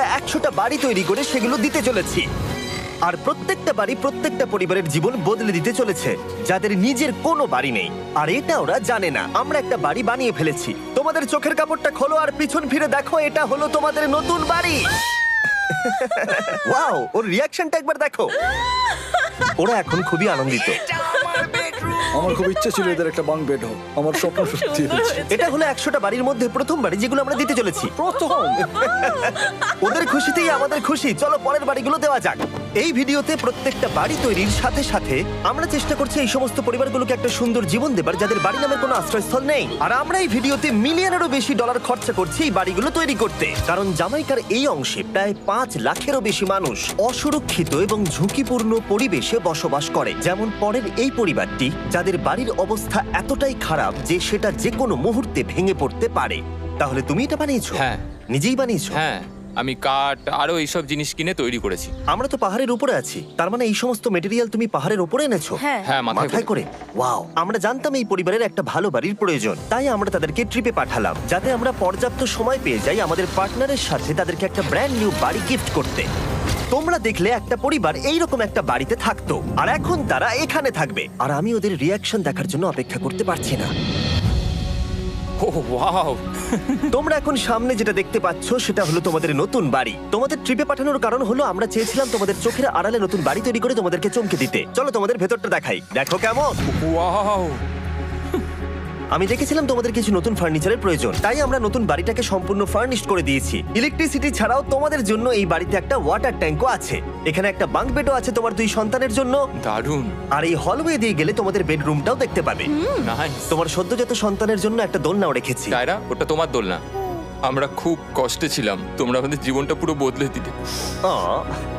আমরা 100টা বাড়ি তৈরি করে সেগুলো দিতে চলেছি। আর প্রত্যেকটা বাড়ি প্রত্যেকটা পরিবারের জীবন বদলে দিতে চলেছে যাদের নিজের কোনো বাড়ি নেই। আর এটা ওরা জানে না। আমরা একটা বাড়ি বানিয়ে ফেলেছি। তোমাদের চোখের কাপড়টা খোলো আর পিছন ফিরে দেখো, এটা হলো তোমাদের নতুন বাড়ি। ওয়াও, ওর রিয়াকশনটা একবার দেখো। ওরা এখন খুবই আনন্দিত। আমার খুব ইচ্ছে ছিল এদের একটা বাঙ্ক বেড হোক, আমার স্বপ্ন সত্যি হয়েছে। এটা হলো 100টা বাড়ির মধ্যে প্রথম বাড়ি যেগুলো আমরা দিতে চলেছি। প্রথম ওদের খুশিতেই আমাদের খুশি। চলো পরের বাড়িগুলো দেওয়া যাক। এই ভিডিওতে প্রত্যেকটা বাড়ি তৈরির সাথে সাথে আমরা চেষ্টা করছি এই সমস্ত পরিবারগুলোকে একটা সুন্দর জীবন দেবার যাদের বাড়ি নামের কোনো আশ্রয়স্থল নেই। আর আমরা এই ভিডিওতে মিলিয়নেরও বেশি ডলার খরচা করছি এই বাড়িগুলো তৈরি করতে, কারণ জামাইকার এই অংশে প্রায় 5 লাখেরও বেশি মানুষ অসুরক্ষিত এবং ঝুঁকিপূর্ণ পরিবেশে বসবাস করে। যেমন পরের এই পরিবারটি, যাদের বাড়ির অবস্থা এতটাই খারাপ যে সেটা যে কোনো মুহূর্তে ভেঙে পড়তে পারে। তাহলে তুমি এটা বানিয়েছো? হ্যাঁ। নিজেই বানিয়েছো? হ্যাঁ, আমি কাঠ আরো এইসব জিনিস কিনে তৈরি করেছি। আমরা তো পাহাড়ের উপরে আছি, তার মানে এই সমস্ত মেটেরিয়াল তুমি পাহাড়ের উপরে এনেছো? হ্যাঁ। হ্যাঁ, মাথায় করে। ওয়াও, আমরা জানতাম এই পরিবারের একটা ভালো বাড়ির প্রয়োজন, তাই আমরা তাদেরকে ট্রিপে পাঠালাম যাতে আমরা পর্যাপ্ত সময় পেয়ে যাই আমাদের পার্টনারের সাথে তাদেরকে একটা ব্র্যান্ড নিউ বাড়ি গিফট করতে। তোমরা দেখলে একটা পরিবার এইরকম একটা বাড়িতে থাকতো, আর এখন তারা এখানে থাকবে। আর আমি ওদের রিয়াকশন দেখার জন্য অপেক্ষা করতে পারছি না। ও ওয়াও! তোমরা এখন সামনে যেটা দেখতে পাচ্ছ সেটা হলো তোমাদের নতুন বাড়ি। তোমাদের ট্রিপে পাঠানোর কারণ হলো আমরা চেয়েছিলাম তোমাদের চোখের আড়ালে নতুন বাড়ি তৈরি করে তোমাদেরকে চমকে দিতে। চলো তোমাদের ভেতরটা দেখাই, দেখো কেমন। ওয়াও! আমি দেখেছিলাম তোমাদের কিছু নতুন ফার্নিচারের প্রয়োজন, তাই আমরা নতুন বাড়িটাকে সম্পূর্ণ ফার্নিশড করে দিয়েছি। ইলেকট্রিসিটি ছাড়াও তোমাদের জন্য এই বাড়িতে একটা ওয়াটার ট্যাঙ্কও আছে। এখানে একটা বাঙ্ক বেডও আছে তোমার 2 সন্তানের জন্য। দারুণ! আর এই হলওয়ে দিয়ে গেলে তোমাদের বেডরুমটাও দেখতে পাবে। নাইস! তোমার সদ্যজাত সন্তানের জন্য একটা দোলনাও রেখেছি। টায়রা, ওটা তোমার দোলনা। আমরা খুব কষ্টে ছিলাম, তোমরা আমাদের জীবনটা পুরো বদলে দিলে।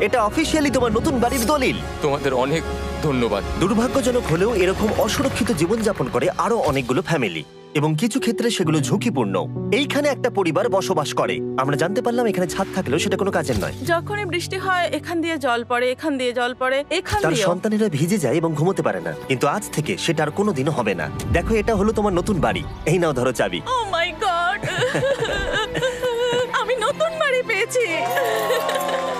এটা অফিসিয়ালি তোমার নতুন বাড়ির দলিল। তোমাদের অনেক ধন্যবাদ। দুর্ভাগ্যজনক হলেও এরকম অসুরক্ষিত জীবনযাপন করে আরো অনেকগুলো ফ্যামিলি, এবং কিছু ক্ষেত্রে সেগুলো ঝুঁকিপূর্ণ। এইখানে একটা পরিবার বসবাস করে। আমরা জানতে পারলাম এখানে ছাদ থাকলেও সেটা কোনো কাজের নয়। যখনই বৃষ্টি হয় এখান দিয়ে জল পড়ে, এখান দিয়ে জল পড়ে, এখান তার দিয়ে। সন্তানেরা ভিজে যায় এবং ঘুমোতে পারে না, কিন্তু আজ থেকে সেটা আর কোনোদিনও হবে না। দেখো, এটা হলো তোমার নতুন বাড়ি। এই নাও, ধরো চাবি। ও মাই গড! আমি নতুন বাড়ি পেয়েছি।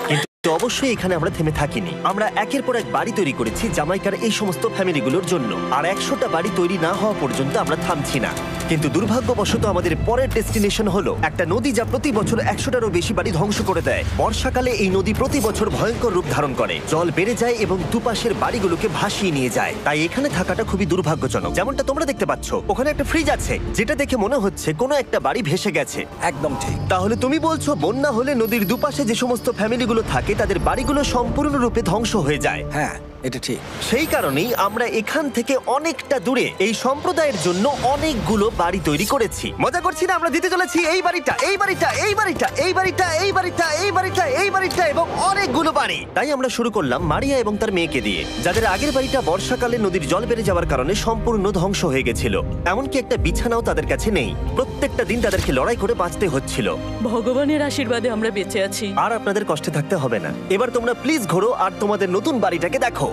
কিন্তু অবশ্যই এখানে আমরা থেমে থাকিনি। আমরা একের পর এক বাড়ি তৈরি করেছি জামাইকার এই সমস্ত ফ্যামিলিগুলোর জন্য। আর 100টা বাড়ি তৈরি না হওয়া পর্যন্ত আমরা থামছি না। কিন্তু দুর্ভাগ্যবশত আমাদের পরের ডেস্টিনেশন হলো একটা নদী যা প্রতি বছর 100টারও বেশি বাড়ি ধ্বংস করে দেয়। বর্ষাকালে এই নদী প্রতি বছর ভয়ঙ্কর রূপ ধারণ করে, জল বেড়ে যায় এবং দুপাশের বাড়িগুলোকে ভাসিয়ে নিয়ে যায়। তাই এখানে থাকাটা খুবই দুর্ভাগ্যজনক। যেমনটা তোমরা দেখতে পাচ্ছ, ওখানে একটা ফ্রিজ আছে যেটা দেখে মনে হচ্ছে কোনো একটা বাড়ি ভেসে গেছে। একদম ঠিক। তাহলে তুমি বলছো বন্যা হলে নদীর দুপাশে যে সমস্ত ফ্যামিলিগুলো থাকে তাদের বাড়িগুলো সম্পূর্ণরূপে ধ্বংস হয়ে যায়। হ্যাঁ, এটা ঠিক। সেই কারণেই আমরা এখান থেকে অনেকটা দূরে এই সম্প্রদায়ের জন্য অনেকগুলো বাড়ি তৈরি করেছি। মজা করছি না? আমরা দিতে চলেছি এই বাড়িটা, এই বাড়িটা, এই বাড়িটা, এই বাড়িটা, এই বাড়িটা, এই বাড়িটা, এই বাড়িটা এবং অনেকগুলো বাড়ি। তাই আমরা শুরু করলাম মারিয়া এবং তার মেয়েকে দিয়ে, যাদের আগের বাড়িটা বর্ষাকালে নদীর জল বেড়ে যাওয়ার কারণে সম্পূর্ণ ধ্বংস হয়ে গেছিল। এমনকি একটা বিছানাও তাদের কাছে নেই। প্রত্যেকটা দিন তাদেরকে লড়াই করে বাঁচতে হচ্ছিল। ভগবানের আশীর্বাদে আমরা বেঁচে আছি। আর আপনাদের কষ্টে থাকতে হবে না। এবার তোমরা প্লিজ ঘোরো আর তোমাদের নতুন বাড়িটাকে দেখো।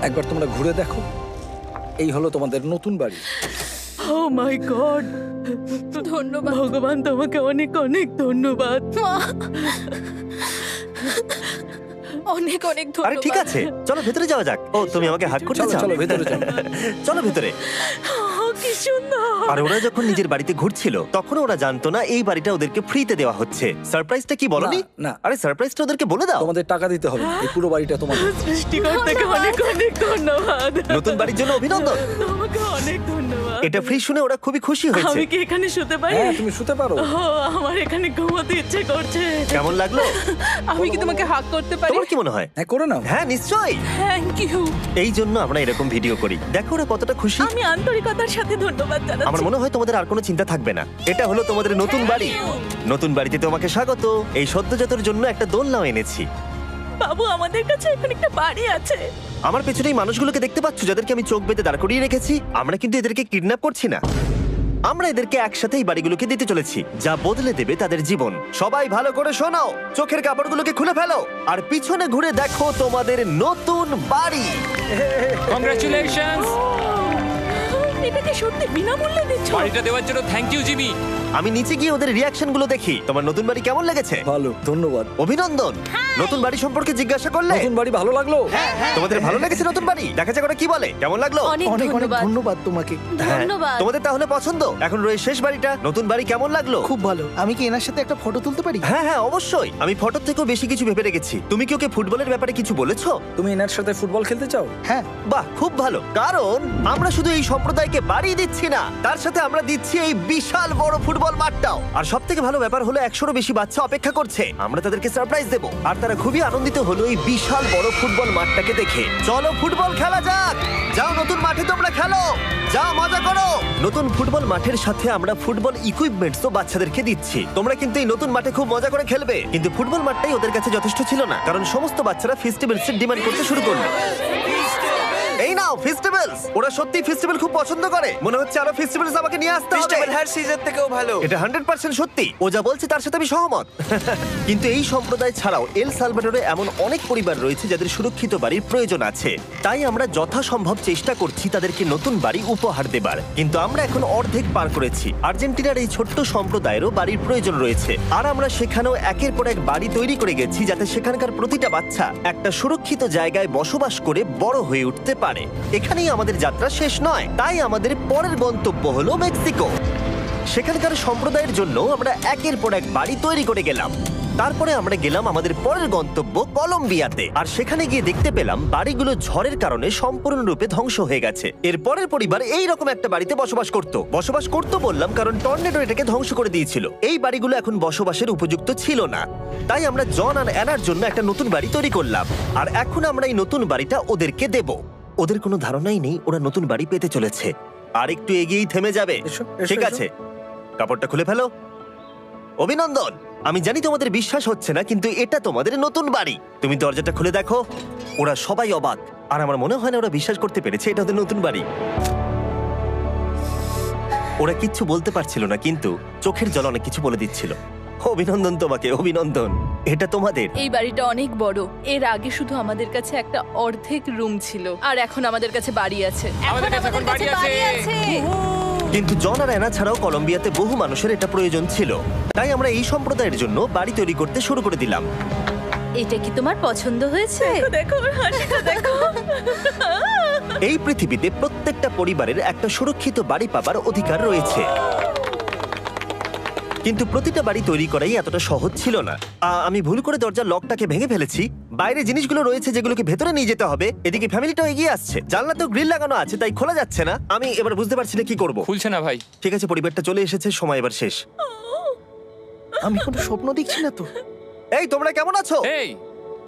একবার তোমরা ঘুরে দেখো, এই হলো তোমাদের নতুন বাড়ি। ও মাই গড! ধন্যবাদ ভগবান, তোমাকে অনেক অনেক ধন্যবাদ। অনেক অনেক আরে ধন্যবাদ। ঠিক আছে, চলো ভেতরে যাওয়া যাক। ও, তুমি আমাকে হাত করতে চলো চাও? চলো ভেতরে চলো। চলো ভেতরে। ও, কি সুন্দর! আর ওরা যখন নিজের বাড়িতে ঘুরছিল তখন ওরা জানতো না এই বাড়িটা ওদেরকে ফ্রিতে দেওয়া হচ্ছে। সারপ্রাইজটা কি বলনি? না, না। আরে সারপ্রাইজটা ওদেরকে বলে দাও। তোমাদের টাকা দিতে হবে, এই পুরো বাড়িটা তোমাদের। সৃষ্টিকর্তাকে অনেক অনেক ধন্যবাদ। নতুন বাড়ির জন্য অভিনন্দন। তোমাকে অনেক ধন্যবাদ। এটা ফ্রি শুনে ওরা খুবই খুশি হয়েছে। আমি কি এখানে শুতে পারি? হ্যাঁ, তুমি শুতে পারো। ও, আমার এখানে ঘুমোতে ইচ্ছে করছে। কেমন লাগলো? আমি কি তোমাকে হাগ করতে পারি? তোমার কি মনে হয়? হ্যাঁ, করে নাও। হ্যাঁ, নিশ্চয়ই। Thank you. এই জন্য আমরা এরকম ভিডিও করি। দেখো ওরা কতটা খুশি। আমি আন্তরিকতার সাথে ধন্যবাদ জানাচ্ছি। আমার মনে হয় তোমাদের আর কোনো চিন্তা থাকবে না। এটা হলো তোমাদের নতুন বাড়ি। নতুন বাড়িতে তোমাকে স্বাগত। এই সদ্যজাতর জন্য একটা দোলনাও এনেছি। বাবু, আমাদের কাছে এখন একটা বাড়ি আছে। আমার পেছনে এই মানুষগুলোকে দেখতে পাচ্ছ যাদেরকে আমি চোখ বেঁধে দাঁড় করিয়ে রেখেছি? আমরা কিন্তু এদেরকে কিডন্যাপ করছি না। আমরা এদেরকে একসাথে এই বাড়িগুলোকে দিতে চলেছি, যা বদলে দেবে তাদের জীবন। সবাই ভালো করে শোনো, চোখের কাপড়গুলোকে খুলে ফেলো আর পিছনে ঘুরে দেখো তোমাদের নতুন বাড়ি। কংগ্রাচুলেশনস! এটা কি সত্যি বিনামূল্যে দিচ্ছ? বাড়িটা দেওয়ার জন্য থ্যাংক ইউ জিমি। আমি নিচে গিয়ে ওদের রিয়াকশন গুলো দেখি। তোমার নতুন বাড়ি কেমন লেগেছে? ভালো, ধন্যবাদ। অভিনন্দন। নতুন বাড়ি সম্পর্কে জিজ্ঞাসা করলে? নতুন বাড়ি ভালো লাগলো? তোমাদের ভালো লেগেছে নতুন বাড়ি? দেখা যাক ওরা কি বলে। কেমন লাগলো? অনেক অনেক অনেক ধন্যবাদ। ধন্যবাদ তোমাকে। হ্যাঁ, ধন্যবাদ। তোমাদের তাহলে পছন্দ। এখন রয়েছে শেষ বাড়িটা। নতুন বাড়ি কেমন লাগলো? খুব ভালো। আমি কি এনার সাথে একটা ফটো তুলতে পারি? হ্যাঁ হ্যাঁ অবশ্যই। আমি ফটোর থেকেও বেশি কিছু ভেবে রেখেছি। তুমি কি ওকে ফুটবলের ব্যাপারে কিছু বলেছো? তুমি এনার সাথে ফুটবল খেলতে চাও? হ্যাঁ। বাহ, খুব ভালো। কারণ আমরা শুধু এই সম্প্রদায়কে বাড়ি দিচ্ছি না, তার সাথে আমরা দিচ্ছি এই বিশাল বড় ফুটবল মাঠটাও। আর সব থেকে ভালো ব্যাপার হলো 100-রও বেশি বাচ্চা অপেক্ষা করছে। আমরা তাদেরকে সারপ্রাইজ দেব। আর তারা খুবই আনন্দিত হলো এই বিশাল বড় ফুটবল মাঠটাকে দেখে। চলো ফুটবল খেলা যাক। যাও নতুন মাঠে তোমরা খেলো, যাও মজা করো। নতুন ফুটবল মাঠের সাথে আমরা ফুটবল ইকুইপমেন্টসও বাচ্চাদেরকে দিচ্ছি। তোমরা কিন্তু এই নতুন মাঠে খুব মজা করে খেলবে। কিন্তু ফুটবল মাঠটাই ওদের কাছে যথেষ্ট ছিল না, কারণ সমস্ত বাচ্চারা ফেস্টিভ্যালসের ডিমান্ড করতে শুরু করলো। এই নাও ফেস্টিভ্যালস। ওরা সত্যি ফেস্টিভ্যাল খুব পছন্দ করে। মনে হচ্ছে আরো ফেস্টিভ্যালস আমাকে নিয়ে আসতে হবে। হার সিজন থেকেও ভালো। এটা 100% সত্যি। ও যা বলছে তার সাথে আমি সহমত। কিন্তু এই সম্প্রদায় ছাড়াও এল সালভাডোরে এমন অনেক পরিবার রয়েছে যাদের সুরক্ষিত বাড়ির প্রয়োজন আছে। তাই আমরা যথাসম্ভব চেষ্টা করছি তাদেরকে নতুন বাড়ি উপহার দেবার। কিন্তু আমরা এখন অর্ধেক পার করেছি। আর্জেন্টিনার এই ছোট্ট সম্প্রদায়েরও বাড়ির প্রয়োজন রয়েছে। আর আমরা সেখানেও একের পর এক বাড়ি তৈরি করে গেছি, যাতে সেখানকার প্রতিটা বাচ্চা একটা সুরক্ষিত জায়গায় বসবাস করে বড় হয়ে উঠতে পারে। এখানেই আমাদের যাত্রা শেষ নয়। তাই আমাদের পরের গন্তব্য হলো মেক্সিকো। সেখানকার সম্প্রদায়ের জন্য আমরা একের পর এক বাড়ি তৈরি করে গেলাম। তারপরে আমরা গেলাম আমাদের পরের গন্তব্য কলম্বিয়াতে। আর সেখানে গিয়ে দেখতে পেলাম বাড়িগুলো ঝড়ের কারণে সম্পূর্ণরূপে ধ্বংস হয়ে গেছে। এর পরের পরিবার এই রকম একটা বাড়িতে বসবাস করত বললাম কারণ টর্নেডো এটাকে ধ্বংস করে দিয়েছিল। এই বাড়িগুলো এখন বসবাসের উপযুক্ত ছিল না। তাই আমরা জন আর অ্যানার জন্য একটা নতুন বাড়ি তৈরি করলাম। আর এখন আমরা এই নতুন বাড়িটা ওদেরকে দেব। ওদের কোনো ধারণাই নেই ওরা নতুন বাড়ি পেতে চলেছে। আর একটু এগিয়েই থেমে যাবে। এসো, এসো, ঠিক এসো। আছে, কাপড়টা খুলে ফেলো। অভিনন্দন। আমি জানি তোমাদের বিশ্বাস হচ্ছে না, কিন্তু এটা তোমাদের নতুন বাড়ি। তুমি দরজাটা খুলে দেখো। ওরা সবাই অবাক। আর আমার মনে হয় না ওরা বিশ্বাস করতে পেরেছে এটা ওদের নতুন বাড়ি। ওরা কিচ্ছু বলতে পারছিল না, কিন্তু চোখের জল অনেক কিছু বলে দিচ্ছিল। অভিনন্দন তোমাকে, অভিনন্দন। এটা তোমাদের। এই বাড়িটা অনেক বড়। এর আগে শুধু আমাদের কাছে একটা অর্ধেক রুম ছিল, আর এখন আমাদের কাছে বাড়ি আছে। আমাদের কাছে এখন বাড়ি আছে। কিন্তু জন আর অ্যানা ছাড়াও কলম্বিয়াতে বহু মানুষের এটা প্রয়োজন ছিল। তাই আমরা এই সম্প্রদায়ের জন্য বাড়ি তৈরি করতে শুরু করে দিলাম। এটা কি তোমার পছন্দ হয়েছে? দেখো ওর হাসিটা দেখো। এই পৃথিবীতে প্রত্যেকটা পরিবারের একটা সুরক্ষিত বাড়ি পাবার অধিকার রয়েছে। কিন্তু প্রতিটা বাড়ি তৈরি করাই এতটা সহজ ছিল না। আমি ভুল করে দরজার লকটাকে ভেঙে ফেলেছি। বাইরে জিনিসগুলো রয়েছে যেগুলোকে ভেতরে নিয়ে যেতে হবে। এদিকে ফ্যামিলিটাও এগিয়ে আসছে। জানলা তো গ্রিল লাগানো আছে, তাই খোলা যাচ্ছে না। আমি এবার বুঝতে পারছি না কি করব। খুলছে না ভাই। ঠিক আছে, পরিবারটা চলে এসেছে, সময় এবার শেষ। আমি কোনো স্বপ্ন দেখছি না তো। এই তোমরা কেমন আছো? এই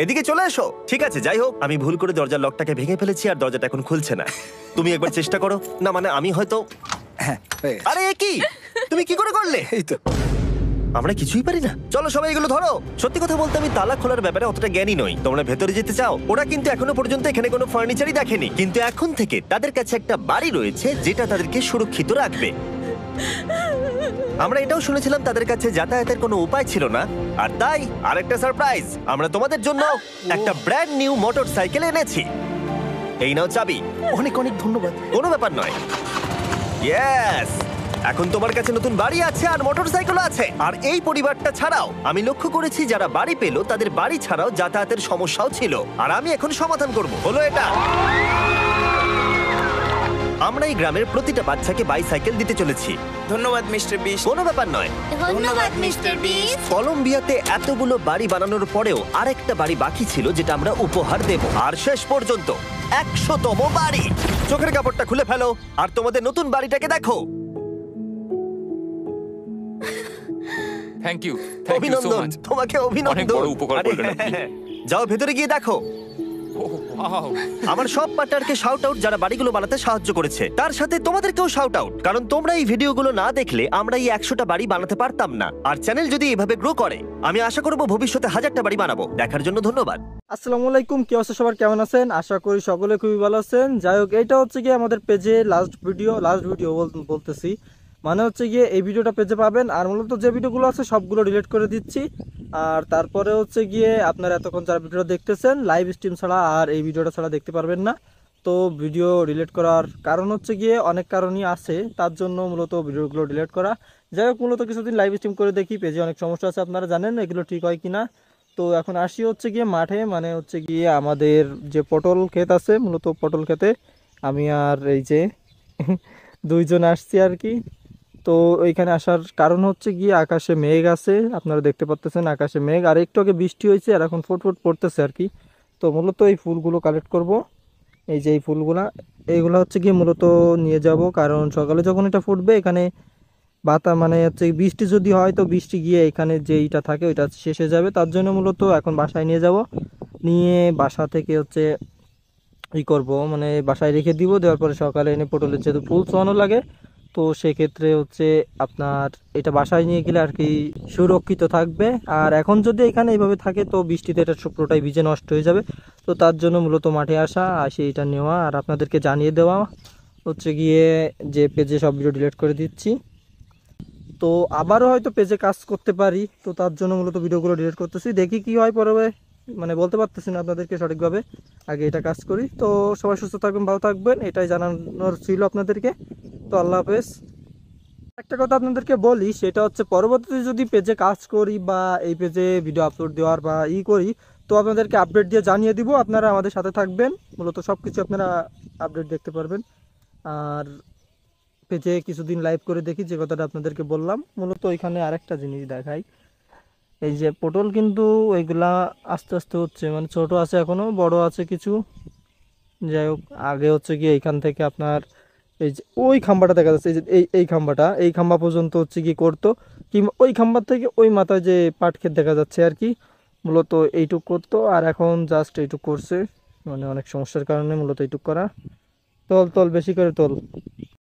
এদিকে চলে এসো। ঠিক আছে, যাই হোক, আমি ভুল করে দরজার লকটাকে ভেঙে ফেলেছি আর দরজাটা এখন খুলছে না। তুমি একবার চেষ্টা করো না। মানে আমি হয়তো। হ্যাঁ, হয়ে গেছে। আরে এ কি, তুমি কি করে করলে? এই তো। আমরা কিছুই পারি না। চলো সবাই এগুলো ধরো। সত্যি কথা বলতে আমি তালা খোলার ব্যাপারে অতটা জ্ঞানী নই। তোমরা ভেতরে যেতে চাও? ওরা কিন্তু এখনো পর্যন্ত এখানে কোনো ফার্নিচারই দেখেনি। কিন্তু এখন থেকে তাদের কাছে একটা বাড়ি রয়েছে যেটা তাদেরকে সুরক্ষিত রাখবে। আমরা এটাও শুনেছিলাম তাদের কাছে যাতায়াতের কোনো উপায় ছিল না। আর তাই আরেকটা সারপ্রাইজ, আমরা তোমাদের জন্য একটা ব্র্যান্ড নিউ মোটরসাইকেল এনেছি। এই নাও চাবি। অনেক অনেক ধন্যবাদ। কোনো ব্যাপার নয়। ইয়েস, এখন তোমার কাছে নতুন বাড়ি আছে আর মোটরসাইকেলও আছে। আর এই পরিবারটা ছাড়াও আমি লক্ষ্য করেছি যারা বাড়ি পেল তাদের বাড়ি ছাড়াও যাতায়াতের সমস্যাও ছিল। আর আমি এখন সমাধান করব। হলো এটা। আমরা এই গ্রামের প্রতিটা বাচ্চাকে বাইসাইকেল দিতে চলেছি। ধন্যবাদ মিস্টার বিশ। কোনো ব্যাপার নয়। ধন্যবাদ মিস্টার বিস্ট। কলম্বিয়াতে এতগুলো বাড়ি বানানোর পরেও আরেকটা বাড়ি বাকি ছিল যেটা আমরা উপহার দেব। আর শেষ পর্যন্ত 100তম বাড়ি। চোখের কাপড়টা খুলে ফেলো আর তোমাদের নতুন বাড়িটাকে দেখো। Thank you, thank you so অভিনন্দন মাচ। তোমাকে, অভিনন্দন। অনেক বড় উপকার আরে, করলেন আপনি। যাও ভেতরে গিয়ে দেখো। ওয়াও, আমার সব পার্টনারকে শাউট আউট যারা বাড়িগুলো বানাতে সাহায্য করেছে। তার সাথে তোমাদেরকেও শাউট আউট, কারণ তোমরা এই ভিডিওগুলো না দেখলে আমরা এই 100টা বাড়ি বানাতে পারতাম না। আর চ্যানেল যদি এভাবে গ্রো করে আমি আশা করব ভবিষ্যতে 1000টা বাড়ি বানাবো। দেখার জন্য ধন্যবাদ। আসসালামু আলাইকুম, কি অবস্থা সবার, কেমন আছেন? আশা করি সকলে খুবই ভালো আছেন। যাই হোক, এটা হচ্ছে গিয়ে আমাদের পেজে লাস্ট ভিডিও বলতেছি, মানে হচ্ছে গিয়ে এই ভিডিওটা পেজে পাবেন। আর মূলত যে ভিডিওগুলো আছে সবগুলো ডিলিট করে দিচ্ছি। আর তারপরে হচ্ছে গিয়ে আপনারা এতক্ষণ যারা ভিডিওটা দেখতেছেন লাইভ স্ট্রিম ছাড়া আর এই ভিডিওটা ছাড়া দেখতে পারবেন না। তো ভিডিও ডিলিট করার কারণ হচ্ছে গিয়ে অনেক কারণই আছে, তার জন্য মূলত ভিডিওগুলো ডিলিট করা। যাই হোক, মূলত কিছুদিন লাইভ স্ট্রিম করে দেখি, পেজে অনেক সমস্যা আছে আপনারা জানেন, এগুলো ঠিক হয় কিনা। তো এখন আসি হচ্ছে গিয়ে মাঠে, মানে হচ্ছে গিয়ে আমাদের যে পটল ক্ষেত আছে, মূলত পটল ক্ষেতে আমি আর এই যে দুইজন আসছি আর কি। তো ওইখানে আসার কারণ হচ্ছে গিয়ে আকাশে মেঘ আছে, আপনারা দেখতে পাচ্ছেন আকাশে মেঘ, আর একটু আগে বৃষ্টি হয়েছে আর এখন ফুটফুট পড়তেছে আর কি। তো মূলত এই ফুলগুলো কালেক্ট করব, এই যে এই ফুলগুলা, এইগুলো হচ্ছে গিয়ে মূলত নিয়ে যাব, কারণ সকালে যখন এটা ফুটবে এখানে মানে হচ্ছে বৃষ্টি যদি হয় তো বৃষ্টি গিয়ে এখানে যে এইটা থাকে ওইটা শেষ হয়ে যাবে, তার জন্য মূলত এখন বাসায় নিয়ে যাব, নিয়ে বাসা থেকে হচ্ছে করব, মানে বাসায় রেখে দিব, দেওয়ার পরে সকালে এনে পটলের যেহেতু ফুল ছোঁয়ানো লাগে, তো সেক্ষেত্রে হচ্ছে আপনার এটা বাসায় নিয়ে গেলে আর কি সুরক্ষিত থাকবে। আর এখন যদি এখানে এইভাবে থাকে তো বৃষ্টিতে এটা পুরোটাই ভিজে নষ্ট হয়ে যাবে। তো তার জন্য মূলত মাঠে আসে এটা নেওয়া আর আপনাদেরকে জানিয়ে দেওয়া হচ্ছে গিয়ে যে পেজে সব ভিডিও ডিলিট করে দিচ্ছি। তো আবারও হয়তো পেজে কাজ করতে পারি, তো তার জন্য মূলত ভিডিওগুলো ডিলিট করতেছি, দেখি কি হয় পরে, মানে বলতে পারতেছি না আপনাদেরকে সঠিকভাবে, আগে এটা কাজ করি। তো সবাই সুস্থ থাকবেন, ভালো থাকবেন, এটাই জানানোর ছিল আপনাদেরকে। তো আল্লাহ হাফেজ। একটা কথা আপনাদেরকে বলি, সেটা হচ্ছে পরবর্তীতে যদি পেজে কাজ করি বা এই পেজে ভিডিও আপলোড দেওয়ার বা করি, তো আপনাদেরকে আপডেট দিয়ে জানিয়ে দিব, আপনারা আমাদের সাথে থাকবেন, মূলত সব কিছু আপনারা আপডেট দেখতে পারবেন। আর পেজে কিছুদিন লাইভ করে দেখি, যে কথাটা আপনাদেরকে বললাম। মূলত ওইখানে আরেকটা জিনিস দেখাই, এই যে পটল কিন্তু ওইগুলা আস্তে আস্তে হচ্ছে, মানে ছোট আছে এখনো, বড় আছে কিছু। যাই হোক, আগে হচ্ছে কি এইখান থেকে আপনার এই যে ওই খাম্বাটা দেখা যাচ্ছে, এই যে এই খাম্বা পর্যন্ত হচ্ছে কি করতো, কিংবা ওই খাম্বার থেকে ওই মাথায় যে পাট ক্ষেত দেখা যাচ্ছে আর কি, মূলত এইটুক করতো, আর এখন জাস্ট এইটুক করছে, মানে অনেক সমস্যার কারণে মূলত এইটুক করা। তোল বেশি করে তোল।